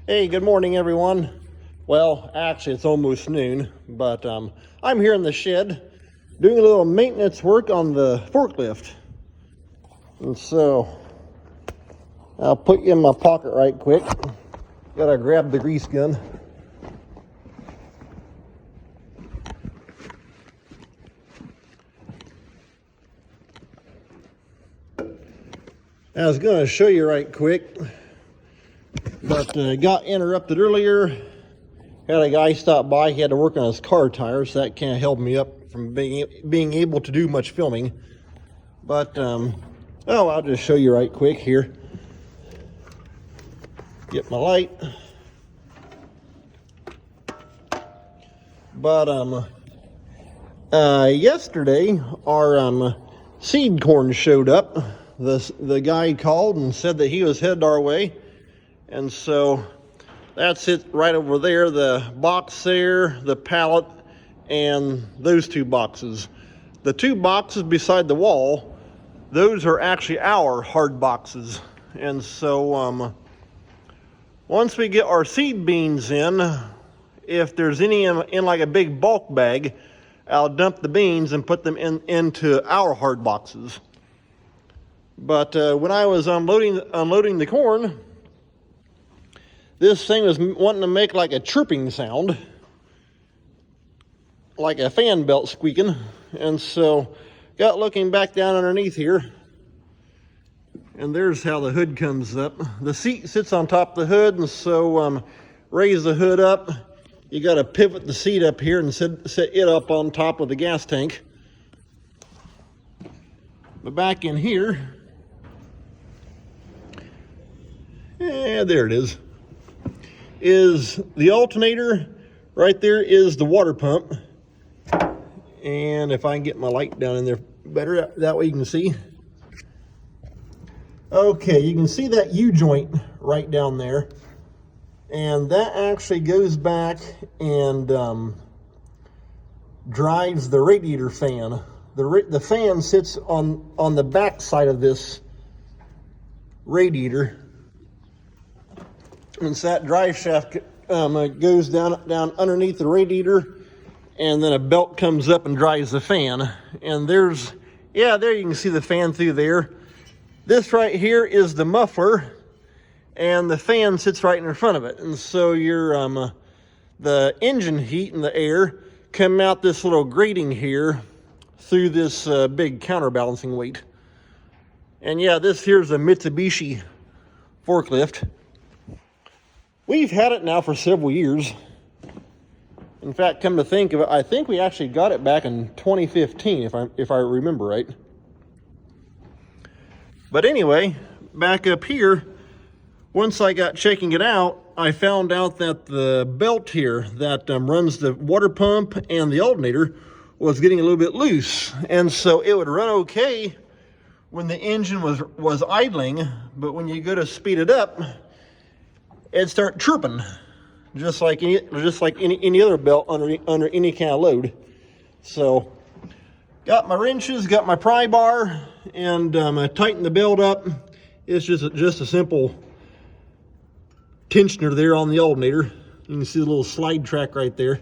Hey, good morning, everyone. Well, actually, it's almost noon, but I'm here in the shed doing a little maintenance work on the forklift. And so I'll put you in my pocket right quick. Gotta grab the grease gun. I was gonna show you right quick, but got interrupted earlier. Had a guy stop by. He had to work on his car tires, so that can't help me up from being able to do much filming. But I'll just show you right quick here. Get my light. But yesterday our seed corn showed up. The guy called and said that he was headed our way, and so that's it right over there. The box there, the pallet, and those two boxes. The two boxes beside the wall, those are actually our hard boxes. And so once we get our seed beans in, if there's any in like a big bulk bag, I'll dump the beans and put them into our hard boxes. But when I was unloading the corn, this thing was wanting to make like a chirping sound, like a fan belt squeaking. And so got looking back down underneath here, and there's how the hood comes up. The seat sits on top of the hood, and so raise the hood up. You got to pivot the seat up here and set it up on top of the gas tank. But back in here, there it is the alternator. Right there is the water pump. And if I can get my light down in there better, that way you can see. Okay, you can see that U-joint right down there. And that actually goes back and drives the radiator fan. The fan sits on the back side of this radiator. And so that drive shaft goes down underneath the radiator, and then a belt comes up and drives the fan. And there you can see the fan through there. This right here is the muffler, and the fan sits right in front of it. And so the engine heat and the air come out this little grating here through this big counterbalancing weight. And yeah, this here's a Mitsubishi forklift. We've had it now for several years. In fact, come to think of it, I think we actually got it back in 2015, if I remember right. But anyway, back up here, once I got checking it out, I found out that the belt here that runs the water pump and the alternator was getting a little bit loose. And so it would run okay when the engine was idling, but when you go to speed it up, it'd start chirping, just like any other belt under any kind of load. So got my wrenches, got my pry bar, and I tightened the belt up. It's just a simple tensioner there on the alternator. You can see the little slide track right there.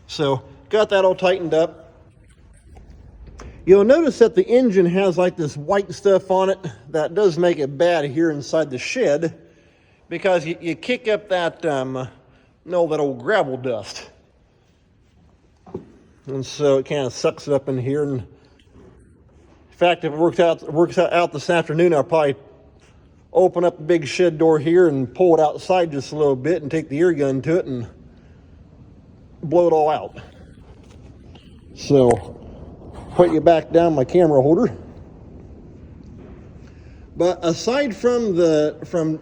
So got that all tightened up. You'll notice that the engine has like this white stuff on it that does make it bad here inside the shed, because you kick up that that old gravel dust. And so it kind of sucks it up in here. And in fact, if it works out this afternoon, I'll probably open up the big shed door here and pull it outside just a little bit and take the air gun to it and blow it all out. So put you back down my camera holder. But aside from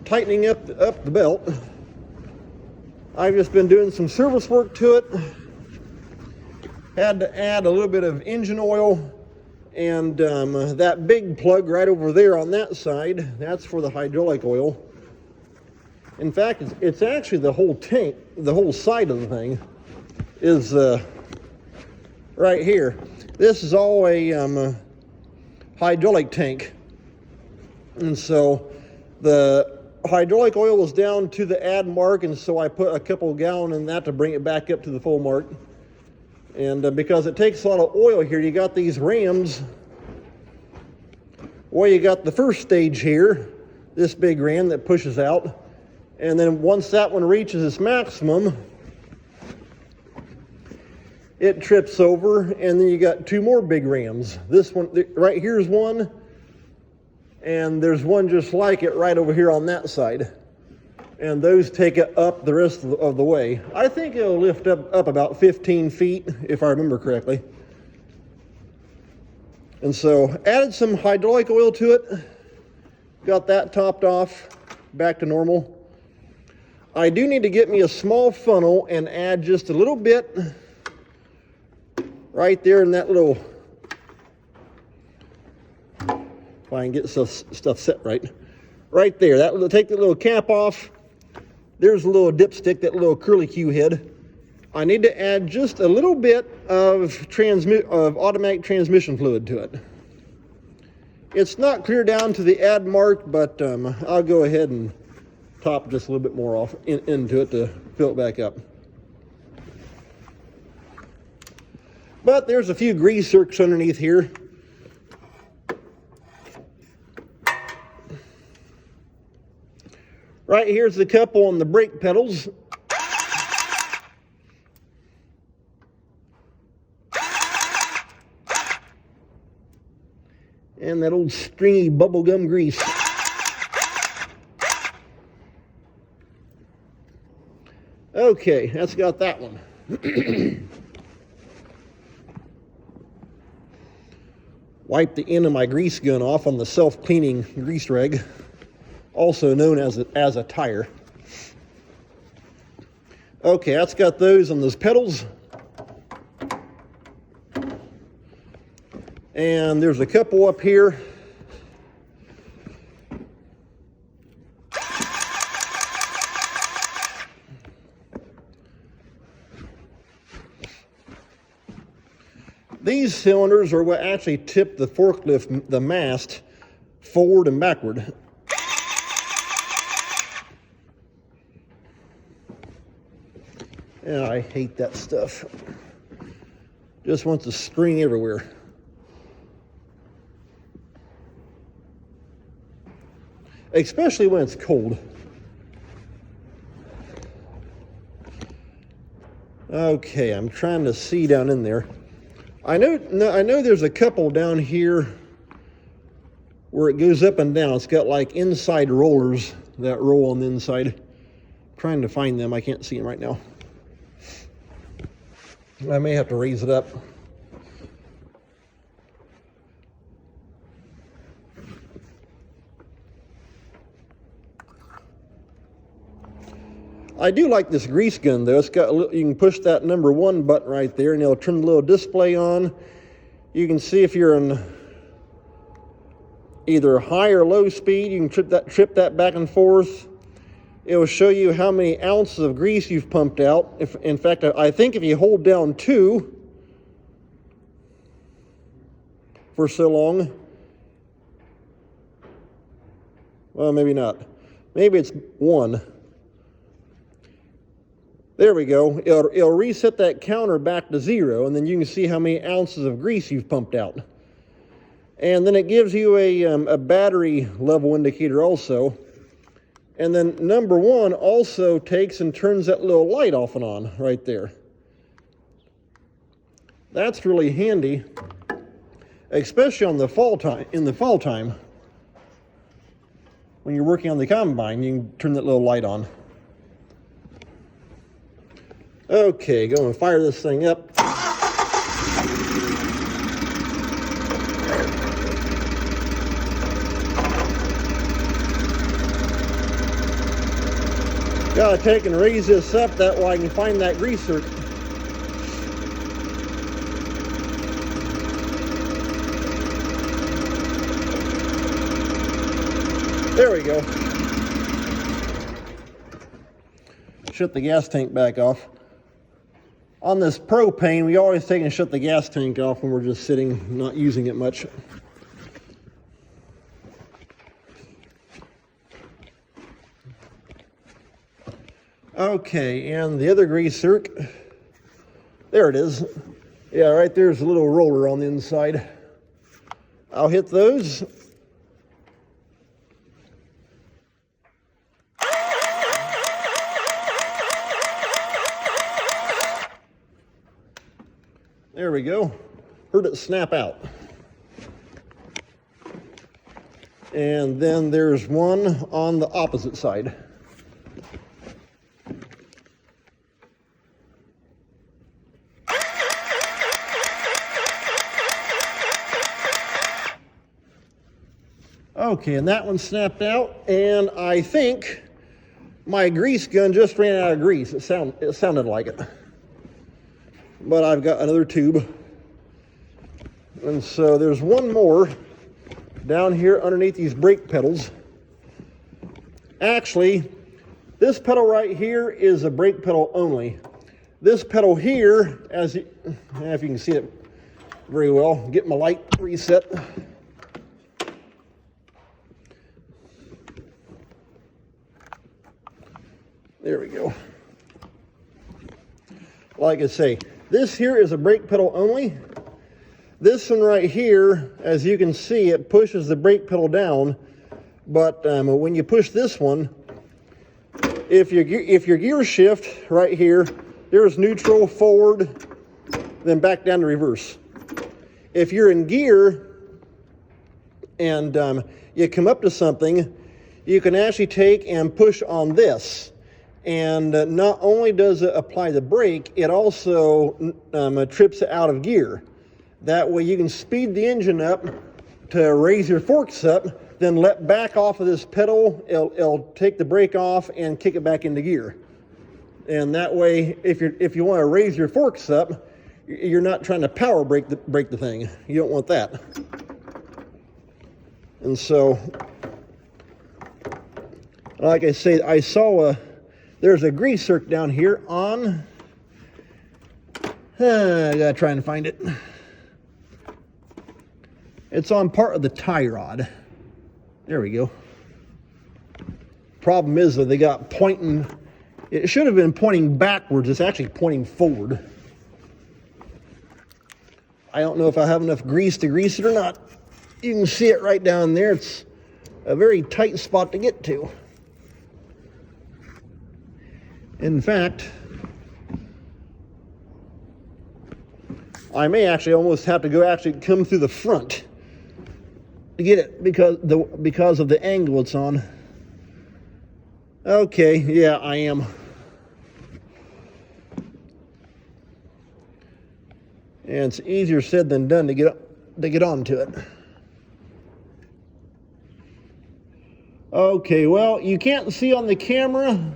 tightening up the belt, I've just been doing some service work to it. Had to add a little bit of engine oil, and that big plug right over there on that side, that's for the hydraulic oil. In fact, it's actually the whole tank, the whole side of the thing is right here. This is all a hydraulic tank. And so the hydraulic oil was down to the add mark, and so I put a couple gallon in that to bring it back up to the full mark. And because it takes a lot of oil here, you got these rams. Well, you got the first stage here, this big ram that pushes out. And then once that one reaches its maximum, it trips over, and then you got two more big rams. This one right here is one, and there's one just like it right over here on that side. And those take it up the rest of the way. I think it'll lift up about 15 feet, if I remember correctly. And so added some hydraulic oil to it, got that topped off, back to normal. I do need to get me a small funnel and add just a little bit right there in that little, if I can get stuff set right there. That will take the little cap off. There's a little dipstick, that little curly Q head. I need to add just a little bit of automatic transmission fluid to it. It's not clear down to the add mark, but I'll go ahead and top just a little bit more off into it to fill it back up. But there's a few grease zerks underneath here. Right here's the couple on the brake pedals. And that old stringy bubblegum grease. Okay, that's got that one. Wipe the end of my grease gun off on the self-cleaning grease rag, also known as a tire. Okay, that's got those on those pedals. And there's a couple up here. These cylinders are what actually tip the forklift, the mast, forward and backward. Yeah, I hate that stuff. Just wants to spring everywhere. Especially when it's cold. Okay, I'm trying to see down in there. I know there's a couple down here where it goes up and down. It's got like inside rollers that roll on the inside. I'm trying to find them. I can't see them right now. I may have to raise it up. I do like this grease gun though. It's got you can push that number 1 button right there and it'll turn the little display on. You can see if you're in either high or low speed. You can trip that back and forth. It will show you how many ounces of grease you've pumped out. In fact, I think if you hold down 2 for so long, well, maybe not. Maybe it's 1. There we go. It'll reset that counter back to 0, and then you can see how many ounces of grease you've pumped out. And then it gives you a battery level indicator also. And then number 1 also takes and turns that little light off and on right there. That's really handy, especially on the fall time. In the fall time, when you're working on the combine, you can turn that little light on. Okay, go and fire this thing up. Gotta take and raise this up, that way I can find that greaser. There we go. Shut the gas tank back off. On this propane, we always take and shut the gas tank off when we're just sitting, not using it much. Okay, and the other grease zerk, there it is. Yeah, right there's a little roller on the inside. I'll hit those. There we go. Heard it snap out. And then there's one on the opposite side. Okay, and that one snapped out, and I think my grease gun just ran out of grease. It sounded like it. But I've got another tube. And so there's one more down here underneath these brake pedals. Actually, this pedal right here is a brake pedal only. This pedal here, if you can see it very well, get my light reset. There we go. Like I say, this here is a brake pedal only. This one right here, as you can see, it pushes the brake pedal down. But when you push this one, if your gear shift right here, there's neutral, forward, then back down to reverse. If you're in gear and you come up to something, you can actually take and push on this. And not only does it apply the brake, it also trips it out of gear. That way you can speed the engine up to raise your forks up, then let back off of this pedal. It'll take the brake off and kick it back into gear. And that way, if you want to raise your forks up, you're not trying to power brake the thing. You don't want that. And so, like I say, I saw there's a grease zerk down here on, I gotta try and find it. It's on part of the tie rod. There we go. Problem is that they got pointing, it should have been pointing backwards, it's actually pointing forward. I don't know if I have enough grease to grease it or not. You can see it right down there. It's a very tight spot to get to. In fact, I may actually almost have to go come through the front to get it because of the angle it's on. Okay, yeah, I am. And it's easier said than done to get onto it. Okay, well, you can't see on the camera.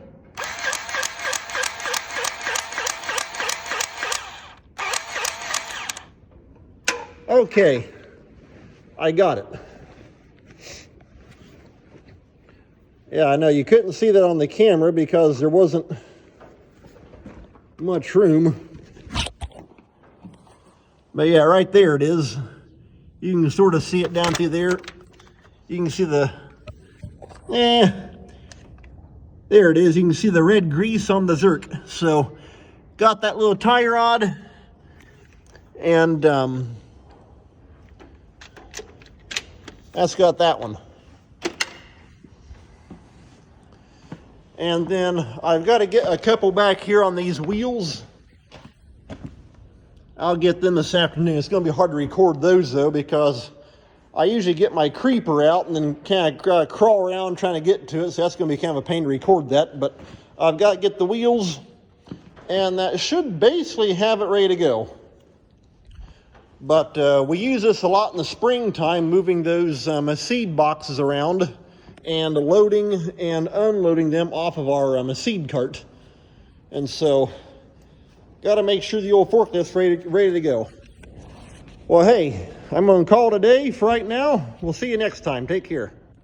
Okay, I got it. Yeah, I know you couldn't see that on the camera because there wasn't much room. But yeah, right there it is. You can sort of see it down through there. You can see there it is. You can see the red grease on the zerk. So, got that little tie rod, and that's got that one. And then I've got to get a couple back here on these wheels. I'll get them this afternoon. It's going to be hard to record those though, because I usually get my creeper out and then kind of crawl around trying to get to it. So that's going to be kind of a pain to record that. But I've got to get the wheels, and that should basically have it ready to go. But we use this a lot in the springtime, moving those seed boxes around and loading and unloading them off of our seed cart. And so, got to make sure the old forklift's ready to go. Well, hey, I'm going to call it a day for right now. We'll see you next time. Take care.